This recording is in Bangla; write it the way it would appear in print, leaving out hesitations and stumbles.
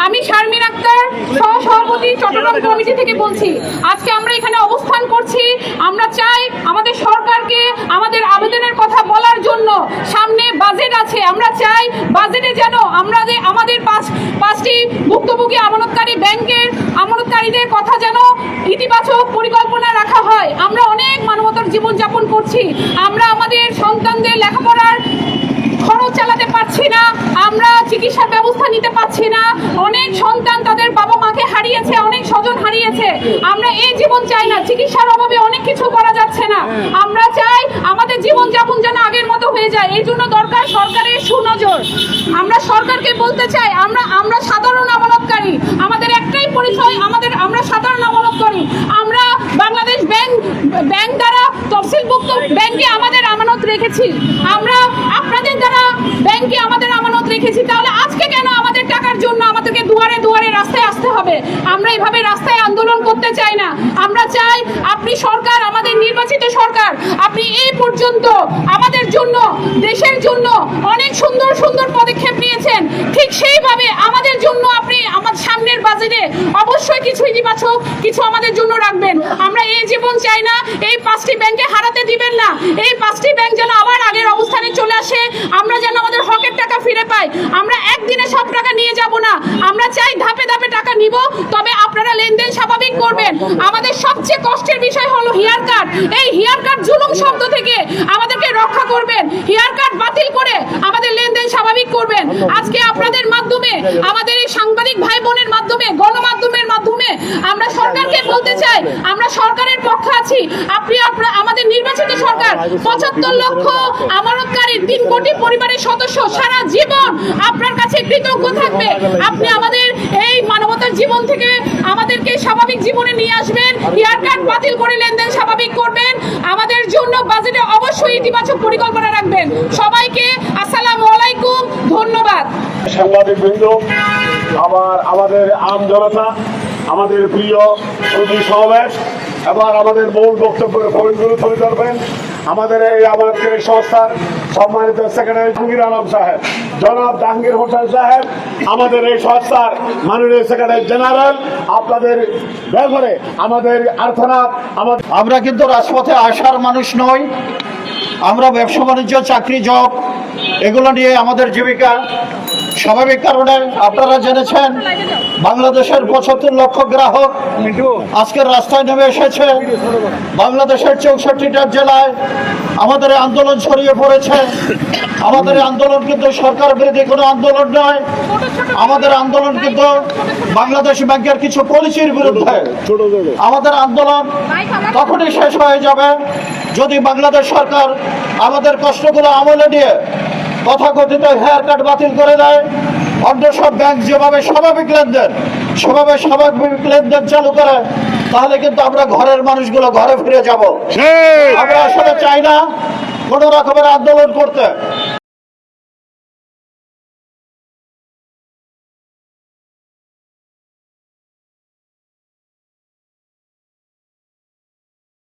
আমি শারমিন আক্তার, সহ-সভাপতি চট্টগ্রাম কমিটি থেকে বলছি। আজকে আমরা এখানে অবস্থান করছি। আমরা চাই আমাদের সরকারকে আমাদের আবেদনের কথা বলার জন্য। সামনে বাজেট আছে, আমরা চাই বাজেটে যেন আমাদের পাঁচটি ভুক্তভোগী আমানতকারী ব্যাংকের আমানতকারীদের কথা যেন ইতিবাচক পরিকল্পনা রাখা হয়। আমরা অনেক মানবতার জীবনযাপন করছি, আমরা আমাদের সন্তানদের লেখাপড়ার খরচ চালাতে পারছি না, আমরা চিকিৎসার ব্যবস্থা নিতে পারছি না। অনেক সন্তান তাদের বাবা মাকে হারিয়েছে, অনেক স্বজন হারিয়েছে। আমরা এই জীবন চাই না, চিকিৎসার অভাবে অনেক কিছু করা যাচ্ছে না। আমরা চাই আমাদের জীবনযাপন যেন আগের মতো হয়ে যায়। এই জন্য দরকার সরকারের সুনজর। আমরা সরকারকে বলতে চাই, আমরা সাধারণ আমানতকারী, আমাদের একটাই পরিচয়, আমরা সাধারণ আমানতকারী। আমরা বাংলাদেশ ব্যাংক দ্বারা তফসিলভুক্ত ব্যাংকে আমাদের আমানত রেখেছি, আমরা আপনাদের দ্বারা ব্যাংকে আমাদের আমানত রেখেছি। তাহলে আজকে কেন আমাদের টাকার জন্য আমাদেরকে দুয়ারে দুয়ারে রাস্তায় আসতে হবে? আমরা এভাবে রাস্তায় আন্দোলন করতে চাই না। আমরা চাই আপনি সরকার, আমাদের নির্বাচিত সরকার, আপনি এই পর্যন্ত আমাদের জন্য, দেশের জন্য অনেক সুন্দর সুন্দর পদক্ষেপ নিয়েছেন। ঠিক সেইভাবে আমাদের জন্য আপনি আমাদের সামনের বাজেটে অবশ্যই কিছু ইতিবাচক কিছু আমাদের জন্য রাখবেন। আমরা এই জীবন চাই না, এই 5টি ব্যাংকে হারাতে দিবেন না। এই 5টি ব্যাংক যেন আবার আগের অবস্থানে চলে আসে, আমরা যেন আমাদের হকের টাকা ফিরে পাই। আমরা একদিনে সব টাকা নিয়ে যাব না, আমরা চাই ধাপে ধাপে টাকা নিব, তবে আপনারা লেনদেন স্বাভাবিক করবেন। আমাদের সবচেয়ে কষ্টের বিষয় হলো হেয়ার কাট। এই হেয়ার কাট জুলুম শব্দ থেকে আমাদেরকে রক্ষা করবেন। হেয়ার কাট বাতিল করে আমাদের লেনদেন স্বাভাবিক করবেন। আজকে আপনাদের মাধ্যমে, আমাদের এই সাংবাদিক ভাই বোনের মাধ্যমে, গণমাধ্যমের মাধ্যমে আমরা সরকারকে বলতে চাই, আমরা সরকারের পক্ষে আছি। আপনি আমাদের নির্বাচিত সরকার 75 লক্ষ আমানতকারীর 3 কোটি পরিবারের সদস্য সারা জীবন আপনার কাছে কৃতজ্ঞ থাকবে। আপনি আমাদের এই মানবতার জীবন থেকে আমাদেরকে স্বাভাবিক জীবনে নিয়ে আসবেন, হেয়ার কাট বাতিল করে লেনদেন স্বাভাবিক করবেন। আমাদের জন্য বাজেটে অবশ্যই ইতিবাচক পরিকল্পনা রাখবেন। সবাইকে আসসালামু আলাইকুম, ধন্যবাদ। সাংবাদিকবৃন্দ, আমাদের আম জনতা, আমাদের প্রিয় সুধী সমাবেশ, এবার আমাদের মূল বক্তব্যের পয়েন্টগুলো তুলে ধরবেন আমাদের এই সংস্থার সম্মানিত সেক্রেটারি জাহাঙ্গীর আলম সাহেব, জনাব জাহাঙ্গীর হোসেন সাহেব, আমাদের এই সংস্থার মাননীয় সেক্রেটারি জেনারেল। আপনাদের ব্যাপারে আমাদের আর্থনাথ, আমরা কিন্তু রাজপথে আসার মানুষ নই। আমরা ব্যবসা বাণিজ্য, চাকরি, জব এগুলো নিয়ে আমাদের জীবিকা। স্বাভাবিক কারণে আপনারা জেনেছেন বাংলাদেশের 75 লক্ষ গ্রাহক আজকের রাস্তায় নেমে এসেছে। বাংলাদেশের 64টা জেলায় আমাদের আন্দোলন ছড়িয়ে পড়েছে। আমাদের আন্দোলন কিন্তু সরকার বিরোধী কোনো আন্দোলন নয়, আমাদের আন্দোলন কিন্তু বাংলাদেশ ব্যাংকের কিছু পলিসির বিরুদ্ধে। আমাদের আন্দোলন তখনই শেষ হয়ে যাবে যদি বাংলাদেশ সরকার আমাদের কষ্টগুলো আমলে নিয়ে তথাকথিত হেয়ার কাট বাতিল করে দেয়। অন্য সব ব্যাংক যেভাবে স্বাভাবিক লেনদেন চালু করে, তাহলে কিন্তু আমরা ঘরের মানুষগুলো ঘরে ফিরে যাব। আমরা আসলে চাই না কোনো রকমের আন্দোলন করতে।